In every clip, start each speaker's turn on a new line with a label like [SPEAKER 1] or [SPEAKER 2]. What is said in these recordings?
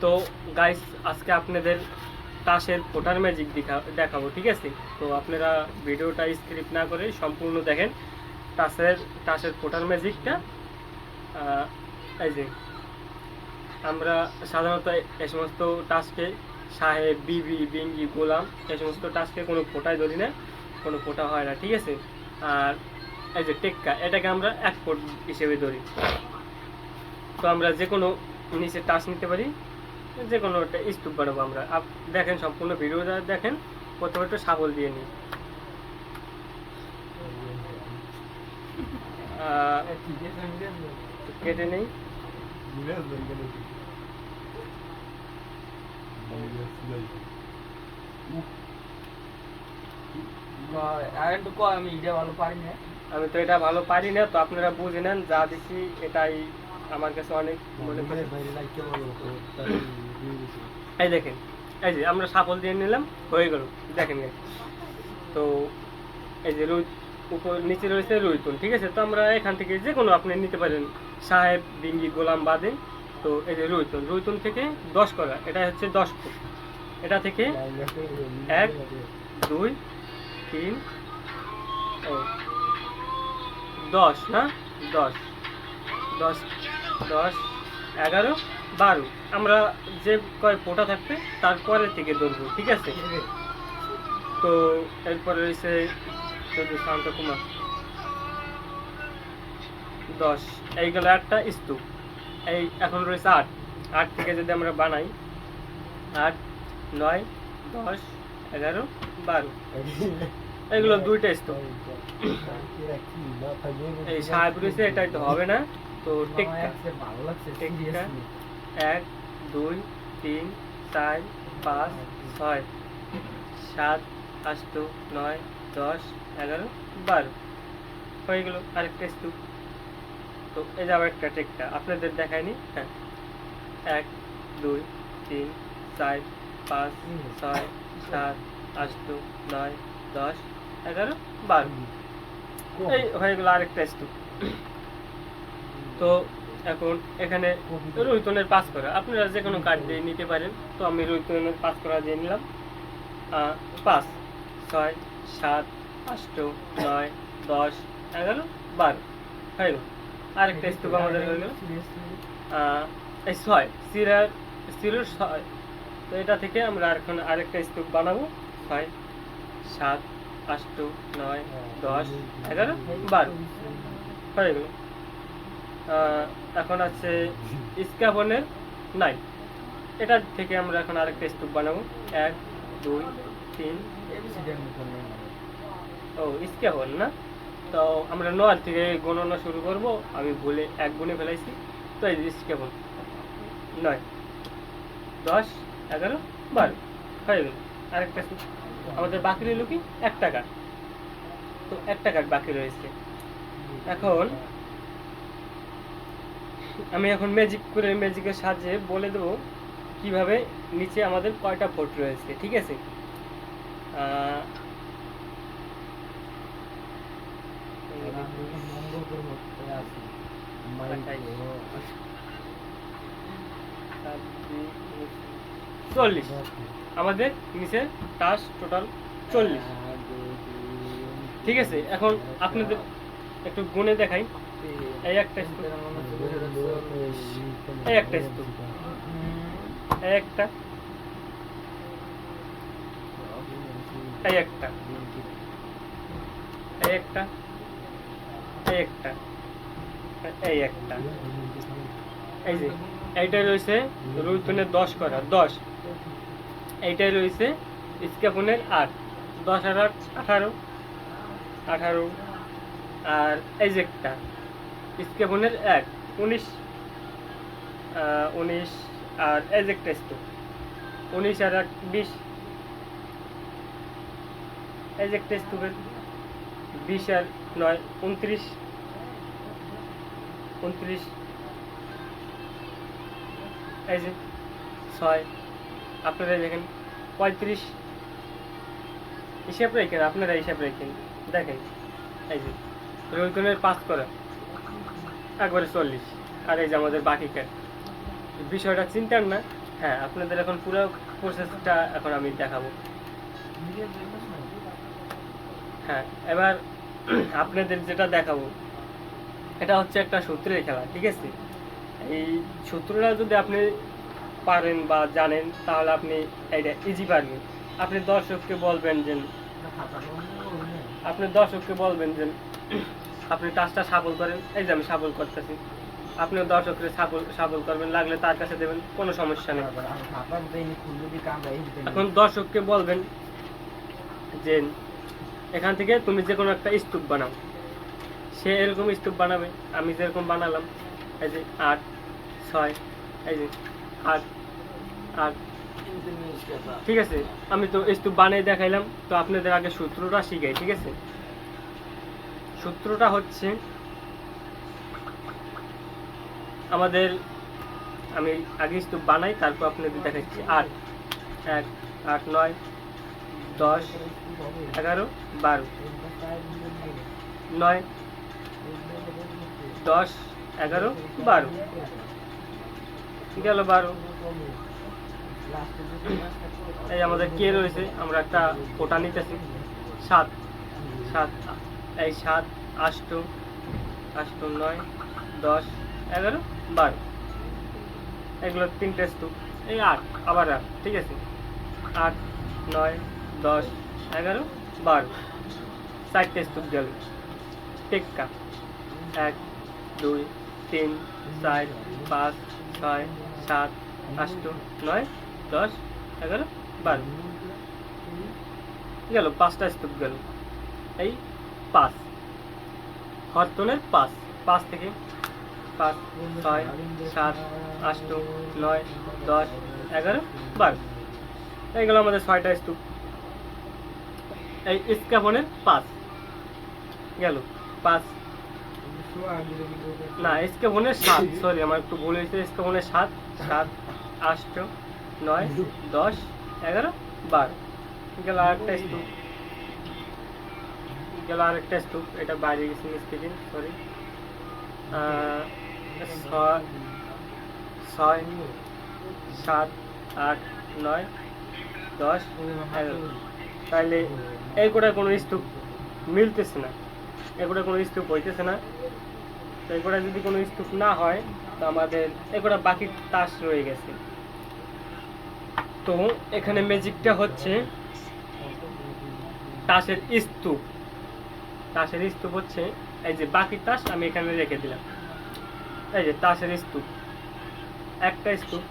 [SPEAKER 1] তো গাইস আজকে আপনাদের তাসের ফোটার ম্যাজিক দেখাবো, ঠিক আছে? তো আপনারা ভিডিওটা স্ক্রিপ্ট না করে সম্পূর্ণ দেখেন তাসের ফোটার ম্যাজিকটা। এই যে আমরা সাধারণত এই সমস্ত টাস্কে সাহেব, বিবি, বিঙ্গি, গোলাম এই সমস্ত টাস্কে কোনো ফোটাই ধরি না, কোনো ফোটা হয় না, ঠিক আছে? আর এই যে টেক্কা, এটাকে আমরা এক ফোট হিসেবে ধরি। তো আমরা যে কোনো নিচে টাচ নিতে পারি, যে কোনো একটা স্তূপ বানাবো আমরা। দেখেন সম্পূর্ণ ভিডিওটা দেখেন, প্রথমে একটু শাবল দিয়ে নিই। কেটে নেই। আমি তো এটা ভালো পারি না, তো আপনারা বুঝে নেন, যা দিচ্ছি এটাই আমার কাছে অনেক মনে করে। এই দেখেন, এই যে আমরা শাবল দিয়ে নিলাম, হয়ে গেল। দেখেন তো এই যে উপর নিচে রয়েছে রুইতুন, ঠিক আছে? তো আমরা এখান থেকে যে কোনো আপনি নিতে পারেন, সাহেব, বিঙ্গি, গোলাম বাদে। তো এই যে রুইতুন থেকে 10 করা, এটা হচ্ছে 10 ফুট। এটা থেকে 1 2 3 10 না 10 10 10 11 12 আমরা যে কয় ফোঁটা থাকবে তারপরে থেকে ধরবো, ঠিক আছে? তো এরপরে রয়েছে শান্তকুমার 10, এইগুলো একটা স্তূপ। এই এখন রয়েছে 8 থেকে যদি আমরা বানাই 8 9 10 11 12, এগুলো দুইটা স্তূপ। এই সাহেব রয়েছে, এটাই তো হবে না। তো টেক্কা 1 2 3 4 5 6 7 8 9 10 11 12 হয়ে গেল আরেকটা স্তূপ। তো এই যে আবার একটা টেক্কা আপনাদের দেখায়নি। হ্যাঁ, 1 2 3 4 5 6 7 8 9 10 11 12 এই হয়ে গেল আরেকটা স্তূপ। তো এখন এখানে রুইতনের 5 করা, আপনারা যে কোনো কার্ড দিয়ে নিতে পারেন। তো আমি রুইতনের 5 করা দিয়ে নিলাম। 5 6 7 8 9 10 11 12 হয়ে গেল আরেকটা স্তূপ আমাদের হয়ে গেল। এই 6 সিরার 6। তো এটা থেকে আমরা এখন আরেকটা স্তূপ বানাবো। 6 7 8 9 10 11 12 হয়ে গেল। এখন আছে স্ক্যাবনের 9, এটা থেকে আমরা এখন আরেকটা স্তূপ বানাবো। 1 2 3 স্ক্যাবন না, তো আমরা 9 থেকে গণনা শুরু করব। আমি ভুলে 1 গুণে ফেলাইছি। তো এই স্ক্যাবন 9 10 11 12 হয়ে গেল আরেকটা স্তূপ। আমাদের বাকি রইল কি 1 টাকা। তো 1 টাকা বাকি রয়েছে। এখন আমি ম্যাজিকের সাহায্যে বলে দেবো কিভাবে নিচে আমাদের কয়টা ফোট রয়েছে, ঠিক আছে? চল্লিশ আমাদের নিচে টাস টোটাল 40, ঠিক আছে? এখন আপনাদের একটু গুণে দেখাই। এই একটা স্তূপ, এই একটা স্তূপ, এই একটা, এই একটা, এই একটা, এই একটা, এই একটা। এই যে এইটাই রয়েছে রুইতনের 10 করা 10, এইটাই রয়েছে স্ক্যাবনের 8, 10 আর 8 18 18। আর এই যে একটা স্ক্যাবনের 1 19 19। আর এই যে একটা স্তূপ 19 আর 8 20। এই যে একটা স্তূপের 20 আর 9 29 29। এই যে 6 আপনারা দেখেন 35। হিসাব রেখেন, আপনারা হিসাব রেখেন, দেখেন। এই যে রুইতনের 5 করা একবারে 40। আর এই যে আমাদের বাকি কার্ড, বিষয়টা চিন্তার না, হ্যাঁ, আপনাদের এখন পুরো প্রসেসটা এখন আমি দেখাবো। হ্যাঁ, এবার আপনাদের যেটা দেখাবো এটা হচ্ছে একটা সূত্রের খেলা, ঠিক আছে? এই সূত্রটা যদি আপনি পারেন বা জানেন তাহলে আপনি এটা ইজি পারবেন। আপনি দর্শককে বলবেন যে আপনি টাচটা সাবল করেন, এই যে আমি সাবল করতেছি, আপনিও দর্শককে সাবল করবেন, লাগলে তার কাছে দেবেন, কোনো সমস্যা নেই। এখন দর্শককে বলবেন যে এখান থেকে তুমি যে কোনো একটা স্তূপ বানাও, সে এরকম স্তূপ বানাবে, আমি যেরকম বানালাম, এই যে 8 6, এই যে 8 8, ঠিক আছে? আমি তো স্তূপ বানিয়ে দেখাইলাম। তো আপনাদের আগে সূত্রটা শিখাই, ঠিক আছে? সূত্রটা হচ্ছে আমাদের, আমি আগে স্তূপ বানাই তারপর আপনাদের দেখাচ্ছি। 8 1 8 9 10 11 12, 9 10 11 12, গেল 12। এই আমাদের কে রয়েছে, আমরা একটা কোটা নিতেছি 7 7, এই 7 8 8 9 10 11 12, এগুলো 3টে স্তূপ। এই 8 আবার 8, ঠিক আছে? 8 9 10 11 12, 4টে স্তূপ গেল। টেক্কা 1 2 3 4 5 6 7 8 9 10 11 12, গেল 5টা স্তূপ গেল। এই 5 হরতনের 5, 5 থেকে 5 6 7 8 9 10 11 12, এই গেল আমাদের 6টা স্তূপ। এই স্ক্যাফনের 5 গেল 5, না স্ক্যাফনের 7, সরি আমার একটু ভুল হয়েছে, স্ক্যাফনের 7 7 8 9 10 11 12, গেল আরেকটা স্তূপ, এটা বাইরে গেছে মিস্টেকে, সরি। 6 7 8 9 10 11, তাহলে এই কোটা কোনো স্তূপ মিলতেছে না, এগুলো কোনো স্তূপ হইতেছে না। তো এগুলো যদি কোনো স্তূপ না হয় তো আমাদের এগুলো বাকি তাস রয়ে গেছে। তো এখানে ম্যাজিকটা হচ্ছে তাসের স্তূপ। তাসের স্তূপ হচ্ছে এই যে বাকি তাস আমি এখানে রেখে দিলাম, এই যে তাসের স্তূপ, একটা স্তূপ,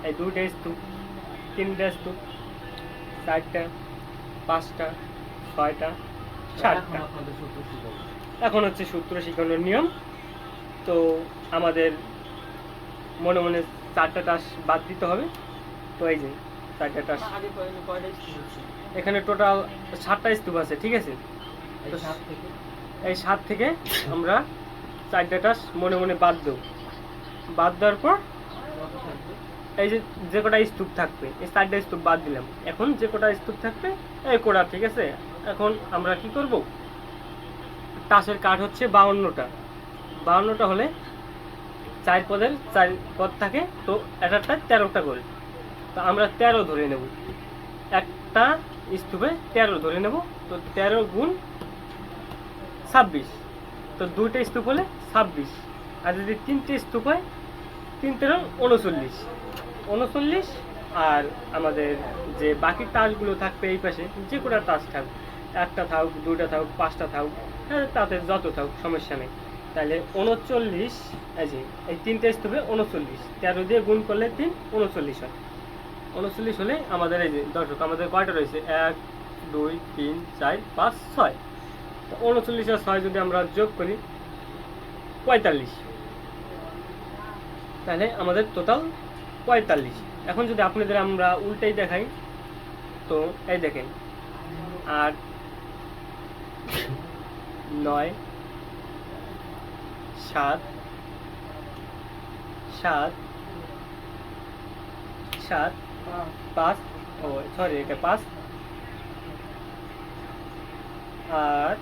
[SPEAKER 1] এই 2টা স্তূপ, 3টা স্তূপ, 4টা 5টা 6টা 7টা। এখন হচ্ছে সূত্র শিখানোর নিয়ম। তো আমাদের মনে মনে 4টা টাস বাদ দিতে হবে। তো এই যে 4টা টাস, এখানে টোটাল 7টা স্তূপ আছে, ঠিক আছে? এই 7 থেকে আমরা 4টা টাস মনে মনে বাদ দেব। বাদ দেওয়ার পর এই যে কটা স্তূপ থাকবে, এই 4টা স্তূপ বাদ দিলাম। এখন যে কটা স্তূপ থাকবে এই কোটা, ঠিক আছে? এখন আমরা কি করব, তাসের কাঠ হচ্ছে 52টা। 52টা হলে 4 পদের 4 পদ থাকে, তো একটা 13টা করে। তো আমরা 13 ধরে নেব, একটা স্তূপে 13 ধরে নেব। তো 13 গুণ 26, তো 2টা স্তূপ হলে 26, আর যদি 3টে স্তূপ হয় 3 13 39, 39। আর আমাদের যে বাকি তাসগুলো থাকবে এই পাশে, যে কোনো তাস থাকুক, একটা থাকুক 2টা থাকুক 5টা থাকুক, হ্যাঁ তাতে যত থাকুক সমস্যা নেই। তাহলে 39, এই যে এই 3টে স্তূপে 39, 13 দিয়ে গুণ করলে 3 39 হয়। 39 হলে আমাদের এই যে দর্শক আমাদের কয়টা রয়েছে, 1 2 3 4 5 6। তো 39 আর 6 যদি আমরা যোগ করি 45, তাহলে আমাদের টোটাল 45। এখন যদি আপনাদের আমরা উল্টাই দেখাই, তো এই দেখেন 8 9 7 7 7 5, ও সরি এটা 5, আর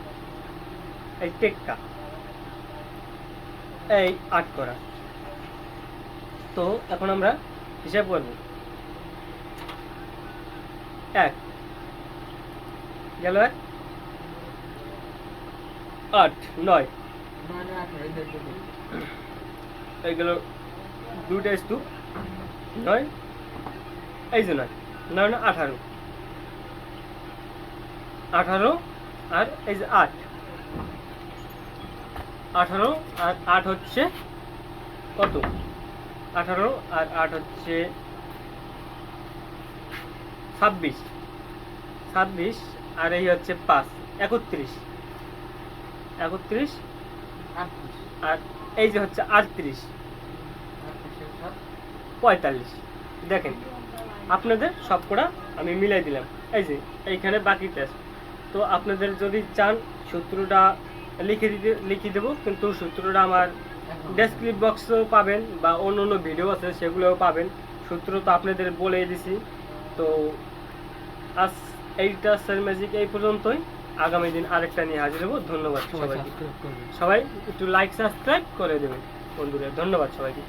[SPEAKER 1] এই টেক্কা এই 8 করা। তো এখন আমরা হিসাব করব। 1 গেল, 1 8 9 এইগুলো দুইটা স্তূপ 9 এই যে 9 9 18 18 আর এই যে 8 18 আর 8 হচ্ছে কত? 18 আর 8 হচ্ছে 26 26 আর এই হচ্ছে 5 31 31 আর এই যে হচ্ছে 38 45। দেখেন আপনাদের সবকটা আমি মিলাই দিলাম, এই যে এইখানে বাকিটা আছে। তো আপনাদের যদি চান সূত্রটা লিখে দেবো, কিন্তু সূত্রটা আমার ডেসক্রিপশন বক্সেও পাবেন বা অন্য অন্য ভিডিও আছে সেগুলোও পাবেন। সূত্র তো আপনাদের বলেই দিছি। তো আজ এইটা স্যার ম্যাজিক এই পর্যন্তই। আগামী দিন আরেকটা নিয়ে হাজির হবো। ধন্যবাদ সবাইকে। সবাই একটু লাইক সাবস্ক্রাইব করে দেবেন বন্ধুরা। ধন্যবাদ সবাইকে।